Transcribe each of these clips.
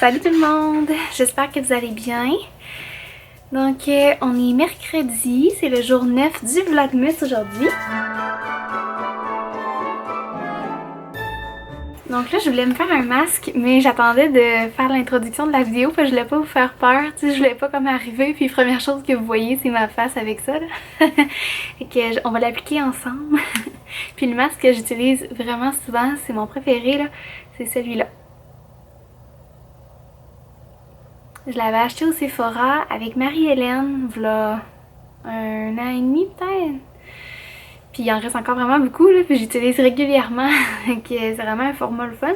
Salut tout le monde, j'espère que vous allez bien. Donc on est mercredi, c'est le jour 9 du Vlogmas aujourd'hui. Donc là je voulais me faire un masque, mais j'attendais de faire l'introduction de la vidéo parce que je voulais pas vous faire peur, tu sais, je voulais pas comme arriver puis première chose que vous voyez c'est ma face avec ça là. Et que on va l'appliquer ensemble. Puis le masque que j'utilise vraiment souvent, c'est mon préféré là, c'est celui-là. Je l'avais acheté au Sephora avec Marie-Hélène, v'là 1 an et demi peut-être. Puis il en reste encore vraiment beaucoup, là, puis j'utilise régulièrement. C'est vraiment un format le fun.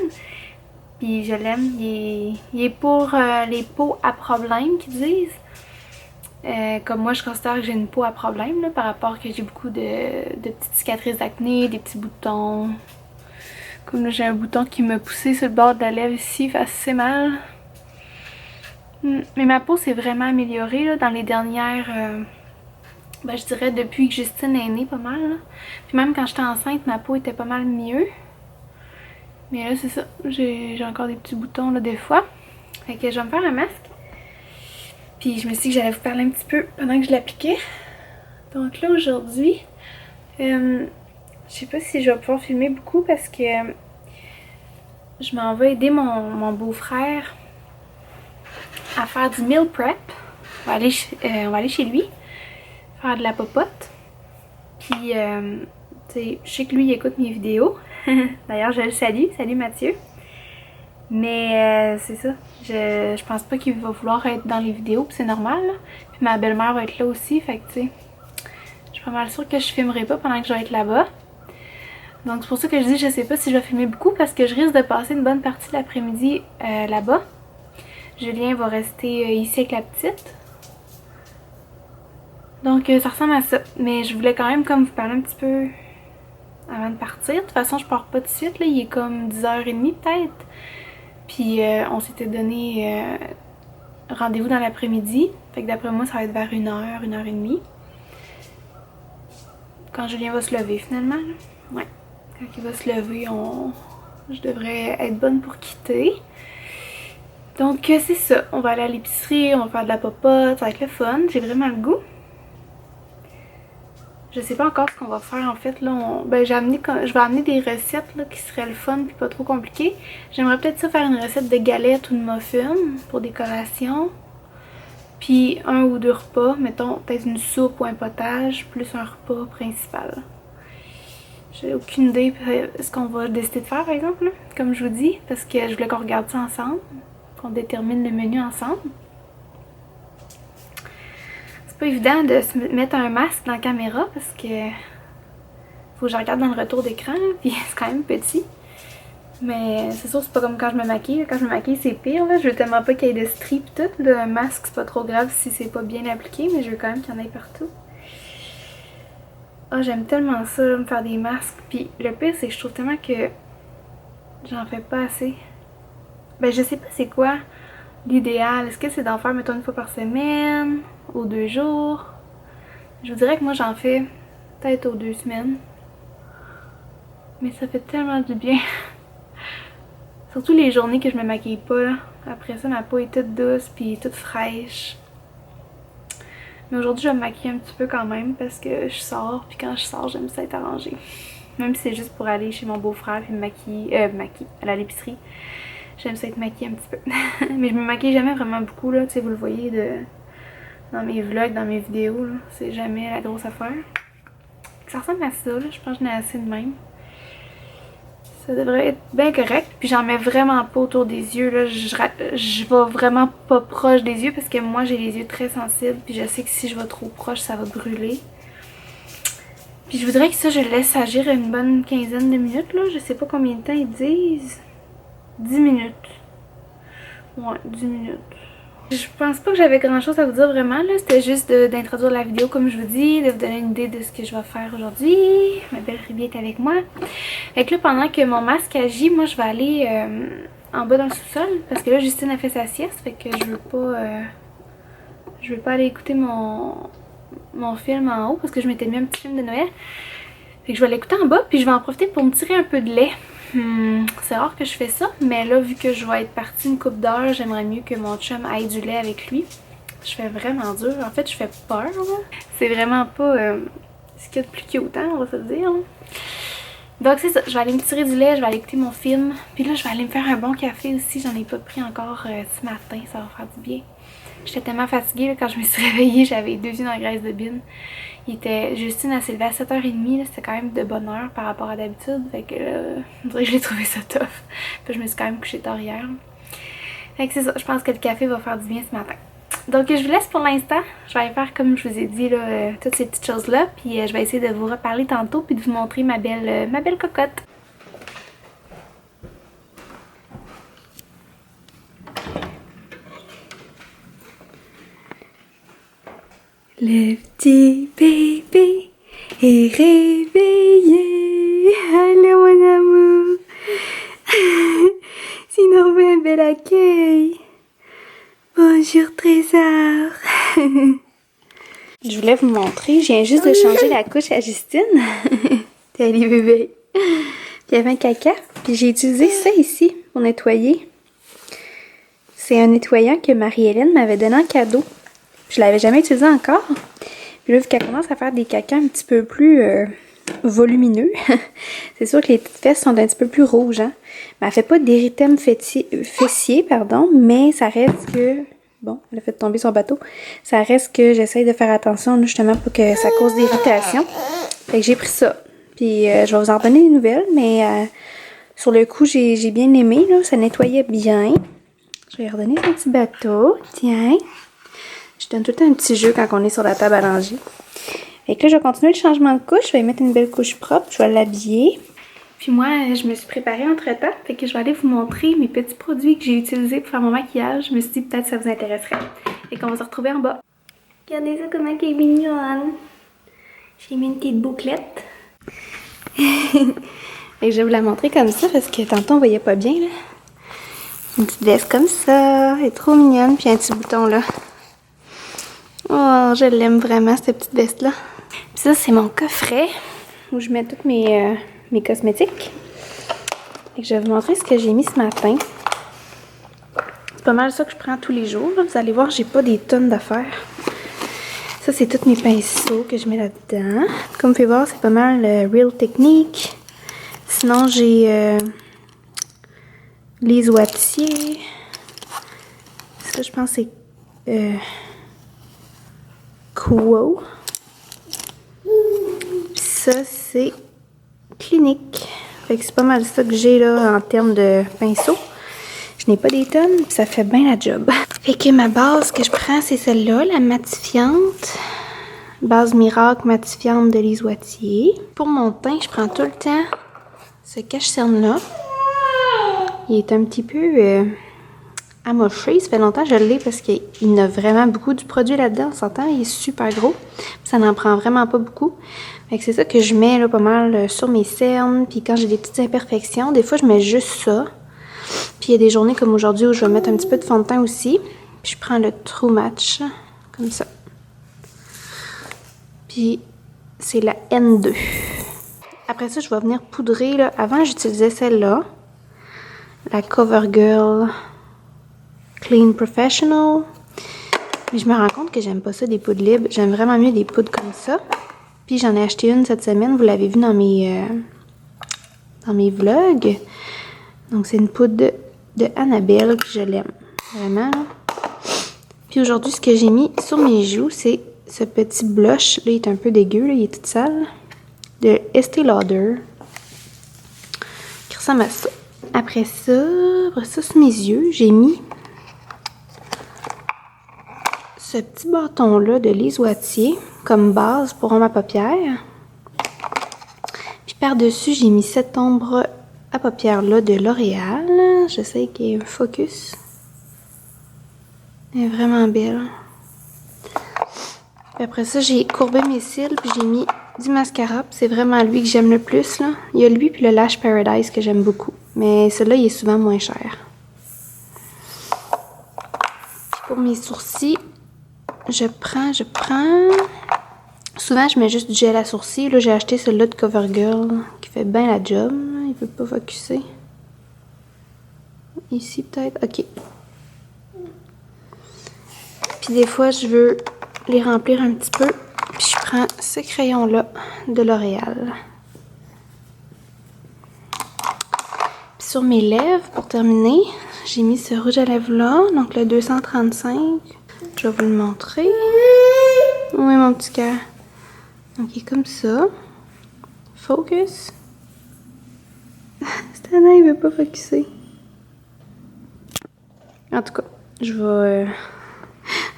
Puis je l'aime. Il est pour les peaux à problème qu'ils disent. Comme moi, je considère que j'ai une peau à problème là, par rapport que j'ai beaucoup de petites cicatrices d'acné, des petits boutons. Comme là, j'ai un bouton qui m'a poussé sur le bord de la lèvre ici, fait assez mal. Mais ma peau s'est vraiment améliorée là, dans les dernières... je dirais depuis que Justine est née pas mal. Là. Puis même quand j'étais enceinte, ma peau était pas mal mieux. Mais là c'est ça, j'ai encore des petits boutons là des fois. Fait que je vais me faire un masque. Puis je me suis dit que j'allais vous parler un petit peu pendant que je l'appliquais. Donc là aujourd'hui, je sais pas si je vais pouvoir filmer beaucoup parce que je m'en vais aider mon beau-frère à faire du meal prep. On va aller chez lui, faire de la popote. Puis, je sais que lui il écoute mes vidéos. D'ailleurs, je le salue. Salut Mathieu. Mais c'est ça. Je pense pas qu'il va vouloir être dans les vidéos, puis c'est normal. Là. Puis ma belle-mère va être là aussi. Fait que, tu sais, je suis pas mal sûre que je filmerai pas pendant que je vais être là-bas. Donc, c'est pour ça que je dis je sais pas si je vais filmer beaucoup parce que je risque de passer une bonne partie de l'après-midi là-bas. Julien va rester ici avec la petite. Donc ça ressemble à ça. Mais je voulais quand même comme vous parler un petit peu avant de partir. De toute façon je pars pas tout de suite là. Il est comme 10h30 peut-être. Puis on s'était donné rendez-vous dans l'après-midi. Fait que d'après moi ça va être vers 1h, 1h30. Quand Julien va se lever finalement. Là. Ouais. Quand il va se lever, je devrais être bonne pour quitter. Donc c'est ça, on va aller à l'épicerie, on va faire de la popote, ça va être le fun, j'ai vraiment le goût. Je sais pas encore ce qu'on va faire en fait là, je vais amener des recettes là, qui seraient le fun puis pas trop compliquées. J'aimerais peut-être ça faire une recette de galettes ou de muffins pour des collations. Puis 1 ou 2 repas, mettons peut-être une soupe ou un potage, plus un repas principal. J'ai aucune idée de ce qu'on va décider de faire par exemple, là, comme je vous dis, parce que je voulais qu'on regarde ça ensemble. Qu'on détermine le menu ensemble. C'est pas évident de se mettre un masque dans la caméra parce que faut que je regarde dans le retour d'écran puis c'est quand même petit. Mais c'est sûr c'est pas comme quand je me maquille. Quand je me maquille c'est pire là. Je veux tellement pas qu'il y ait de stries pis tout. Le masque c'est pas trop grave si c'est pas bien appliqué mais je veux quand même qu'il y en ait partout. Oh j'aime tellement ça là, me faire des masques. Puis le pire c'est que je trouve tellement que j'en fais pas assez. Ben je sais pas c'est quoi l'idéal. Est-ce que c'est d'en faire mettons une fois par semaine ou 2 jours? Je vous dirais que moi j'en fais peut-être aux 2 semaines. Mais ça fait tellement du bien. Surtout les journées que je me maquille pas. Là. Après ça ma peau est toute douce puis toute fraîche. Mais aujourd'hui je vais me maquiller un petit peu quand même parce que je sors puis quand je sors j'aime ça être arrangée. Même si c'est juste pour aller chez mon beau-frère puis me maquiller, aller à l'épicerie. J'aime ça être maquillée un petit peu. Mais je me maquille jamais vraiment beaucoup, là. Tu sais, vous le voyez dans mes vlogs, dans mes vidéos, là. C'est jamais la grosse affaire. Ça ressemble à ça, là. Je pense que j'en ai assez de même. Ça devrait être bien correct. Puis j'en mets vraiment pas autour des yeux, là. Je vais vraiment pas proche des yeux parce que moi, j'ai les yeux très sensibles. Puis je sais que si je vais trop proche, ça va brûler. Puis je voudrais que ça, je le laisse agir une bonne quinzaine de minutes, là. Je sais pas combien de temps ils disent. 10 minutes. Ouais, 10 minutes. Je pense pas que j'avais grand chose à vous dire vraiment là. C'était juste d'introduire la vidéo comme je vous dis, de vous donner une idée de ce que je vais faire aujourd'hui. Ma belle Ruby est avec moi. Fait que là, pendant que mon masque agit, moi je vais aller en bas dans le sous-sol. Parce que là, Justine a fait sa sieste. Fait que je veux pas aller écouter mon film en haut parce que je m'étais mis un petit film de Noël. Fait que je vais l'écouter en bas puis je vais en profiter pour me tirer un peu de lait. C'est rare que je fais ça, mais là, vu que je vais être partie une couple d'heures, j'aimerais mieux que mon chum aille du lait avec lui. Je fais vraiment dur. En fait, je fais peur, là. C'est vraiment pas ce qu'il y a de plus cute, hein, on va se le dire. Là. Donc c'est ça, je vais aller me tirer du lait, je vais aller écouter mon film. Puis là, je vais aller me faire un bon café aussi. J'en ai pas pris encore ce matin, ça va faire du bien. J'étais tellement fatiguée là, quand je me suis réveillée, j'avais 2 yeux dans la graisse de bine. Justine elle s'est levée à 7h30, c'était quand même de bonne heure par rapport à d'habitude. Fait que là, on dirait que j'ai trouvé ça tough. Puis je me suis quand même couchée tard hier. Fait que c'est ça, je pense que le café va faire du bien ce matin. Donc je vous laisse pour l'instant. Je vais aller faire comme je vous ai dit là, toutes ces petites choses là. Puis je vais essayer de vous reparler tantôt puis de vous montrer ma belle cocotte. Le petit bébé est réveillé. Allô mon amour. Sinon un bel accueil. Bonjour Trésor. Je voulais vous montrer, je viens juste de changer la couche à Justine. Salut bébé. Puis il y avait un caca. Puis j'ai utilisé ça ici pour nettoyer. C'est un nettoyant que Marie-Hélène m'avait donné en cadeau. Je l'avais jamais utilisé encore. Puis là, vu qu'elle commence à faire des cacas un petit peu plus volumineux, c'est sûr que les petites fesses sont un petit peu plus rouges. Hein? Mais elle fait pas d'érythème fessier, pardon, mais ça reste que... Bon, elle a fait tomber son bateau. Ça reste que j'essaye de faire attention justement pour que ça cause d'irritation. Fait que j'ai pris ça. Puis je vais vous en donner des nouvelles, mais sur le coup, j'ai bien aimé. Là, ça nettoyait bien. Je vais lui redonner son petit bateau. Tiens. Je donne tout le temps un petit jeu quand on est sur la table à langer. Fait que là, je vais continuer le changement de couche. Je vais mettre une belle couche propre. Je vais l'habiller. Puis moi, je me suis préparée entre-temps. Fait que je vais aller vous montrer mes petits produits que j'ai utilisés pour faire mon maquillage. Je me suis dit peut-être que ça vous intéresserait. Fait qu'on va se retrouver en bas. Regardez ça comment elle est mignonne. J'ai mis une petite bouclette. Fait que je vais vous la montrer comme ça parce que tantôt on voyait pas bien là. Une petite veste comme ça. Elle est trop mignonne. Puis un petit bouton là. Oh, je l'aime vraiment, cette petite veste-là. Puis ça, c'est mon coffret où je mets toutes mes cosmétiques. Et je vais vous montrer ce que j'ai mis ce matin. C'est pas mal ça que je prends tous les jours. Là. Vous allez voir, j'ai pas des tonnes d'affaires. Ça, c'est tous mes pinceaux que je mets là-dedans. Comme vous pouvez voir, c'est pas mal Real Technique. Sinon, j'ai les Wattier. Ça, je pense, c'est... Quo. Puis ça, c'est Clinique. Fait que c'est pas mal ça que j'ai là en termes de pinceau. Je n'ai pas des tonnes, puis ça fait bien la job. Fait que ma base que je prends, c'est celle-là, la matifiante. Base miracle matifiante de Lise Wattier. Pour mon teint, je prends tout le temps ce cache-cerne-là. Il est un petit peu... amoché, ça fait longtemps que je l'ai parce qu'il y en a vraiment beaucoup du produit là-dedans, on s'entend, il est super gros, ça n'en prend vraiment pas beaucoup. Fait que c'est ça que je mets là pas mal sur mes cernes, puis quand j'ai des petites imperfections, des fois je mets juste ça. Puis il y a des journées comme aujourd'hui où je vais mettre un petit peu de fond de teint aussi, puis je prends le True Match, comme ça. Puis c'est la N2. Après ça, je vais venir poudrer, là. Avant j'utilisais celle-là, la CoverGirl Clean Professional. Mais je me rends compte que j'aime pas ça des poudres libres. J'aime vraiment mieux des poudres comme ça. Puis j'en ai acheté une cette semaine. Vous l'avez vu dans mes vlogs. Donc c'est une poudre de Annabelle. Puis je l'aime. Vraiment. Puis aujourd'hui, ce que j'ai mis sur mes joues, c'est ce petit blush. Là, il est un peu dégueu. Là, il est tout sale. De Estée Lauder. Qui ressemble à ça. Après ça, sur mes yeux, j'ai mis ce petit bâton-là de Lise Wattier comme base pour ma paupière. Puis par-dessus, j'ai mis cette ombre à paupières-là de L'Oréal. J'essaie qu'il y ait un focus. Elle est vraiment belle. Puis après ça, j'ai courbé mes cils puis j'ai mis du mascara. C'est vraiment lui que j'aime le plus. Là. Il y a lui puis le Lash Paradise que j'aime beaucoup. Mais celui-là, il est souvent moins cher. Puis pour mes sourcils, je prends. Souvent, je mets juste du gel à sourcils. Là, j'ai acheté celui-là de CoverGirl qui fait bien la job. Il veut pas focusser. Ici peut-être, ok. Puis des fois je veux les remplir un petit peu. Puis je prends ce crayon-là de L'Oréal. Puis sur mes lèvres, pour terminer, j'ai mis ce rouge à lèvres-là, donc le 235. Je vais vous le montrer. Oui, mon petit cœur. Donc il est comme ça. Focus. Stana, il veut pas focuser. En tout cas, je vais...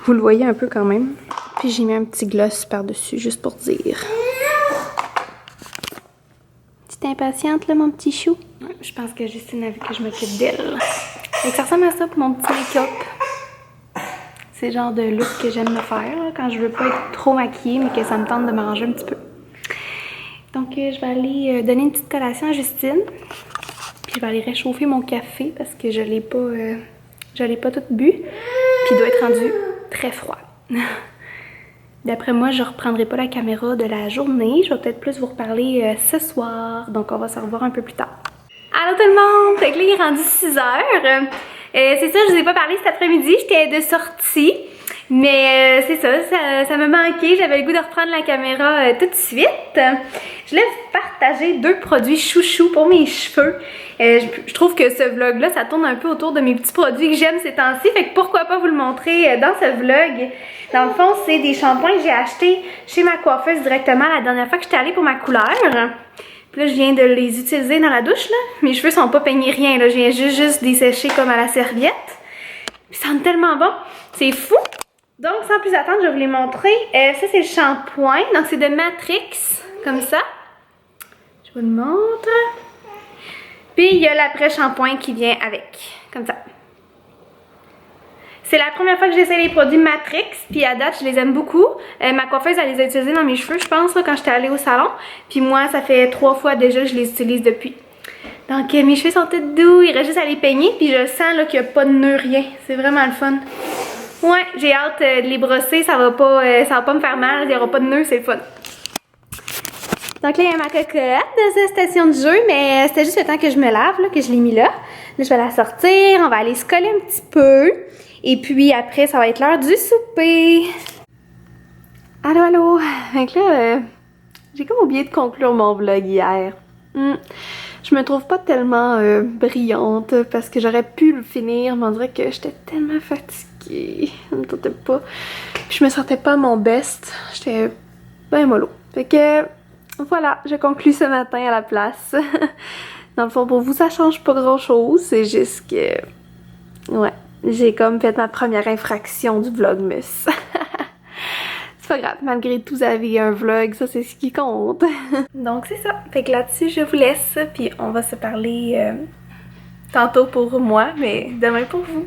vous le voyez un peu quand même. Puis j'ai mis un petit gloss par-dessus, juste pour dire. Petite impatiente, là, mon petit chou? Ouais, je pense que Justine a vu que je m'occupe d'elle. Donc ça ressemble à ça pour mon petit make-up. C'est le genre de look que j'aime me faire, là, quand je veux pas être trop maquillée, mais que ça me tente de m'arranger un petit peu. Donc je vais aller donner une petite collation à Justine. Puis je vais aller réchauffer mon café parce que je l'ai pas tout bu. Puis il doit être rendu très froid. D'après moi, je reprendrai pas la caméra de la journée. Je vais peut-être plus vous reparler ce soir. Donc on va se revoir un peu plus tard. Allô tout le monde! Fait que là, il est rendu 6h. C'est ça, je vous ai pas parlé cet après-midi. J'étais de sortie. Mais c'est ça me manquait. J'avais le goût de reprendre la caméra tout de suite. Je voulais vous partager 2 produits chouchous pour mes cheveux. Je trouve que ce vlog-là, ça tourne un peu autour de mes petits produits que j'aime ces temps-ci. Fait que pourquoi pas vous le montrer dans ce vlog. Dans le fond, c'est des shampoings que j'ai achetés chez ma coiffeuse directement la dernière fois que j'étais allée pour ma couleur. Puis là, je viens de les utiliser dans la douche, là. Mes cheveux sont pas peignés rien, là. Je viens juste les sécher comme à la serviette. Puis ça sent tellement bon. C'est fou! Donc, sans plus attendre, je vais vous les montrer. Ça, c'est le shampoing. Donc, c'est de Matrix, comme ça. Je vous le montre. Puis, il y a l'après-shampoing qui vient avec, comme ça. C'est la première fois que j'essaie les produits Matrix, puis à date, je les aime beaucoup. Ma coiffeuse, elle les a utilisés dans mes cheveux, je pense, là, quand j'étais allée au salon. Puis moi, ça fait 3 fois déjà que je les utilise depuis. Donc, mes cheveux sont tous doux, il reste juste à les peigner, puis je sens qu'il n'y a pas de nœud, rien. C'est vraiment le fun. Ouais, j'ai hâte de les brosser, ça va pas me faire mal, il n'y aura pas de nœud, c'est le fun. Donc là, il y a ma cocotte de cette station de jeu, mais c'était juste le temps que je me lave, là, que je l'ai mis là. Là, je vais la sortir, on va aller se coller un petit peu. Et puis après, ça va être l'heure du souper. Allô, allô. Donc là, j'ai comme oublié de conclure mon vlog hier. Je me trouve pas tellement brillante parce que j'aurais pu le finir, mais on dirait que j'étais tellement fatiguée. Ça me tentait pas. Puis je me sentais pas à mon best. J'étais ben mollo. Fait que voilà, je conclue ce matin à la place. Dans le fond, pour vous, ça change pas grand chose. C'est juste que... ouais, j'ai comme fait ma première infraction du vlogmas. C'est pas grave, malgré tout, vous avez un vlog, ça c'est ce qui compte. Donc c'est ça. Fait que là-dessus, je vous laisse. Puis on va se parler tantôt pour moi, mais demain pour vous.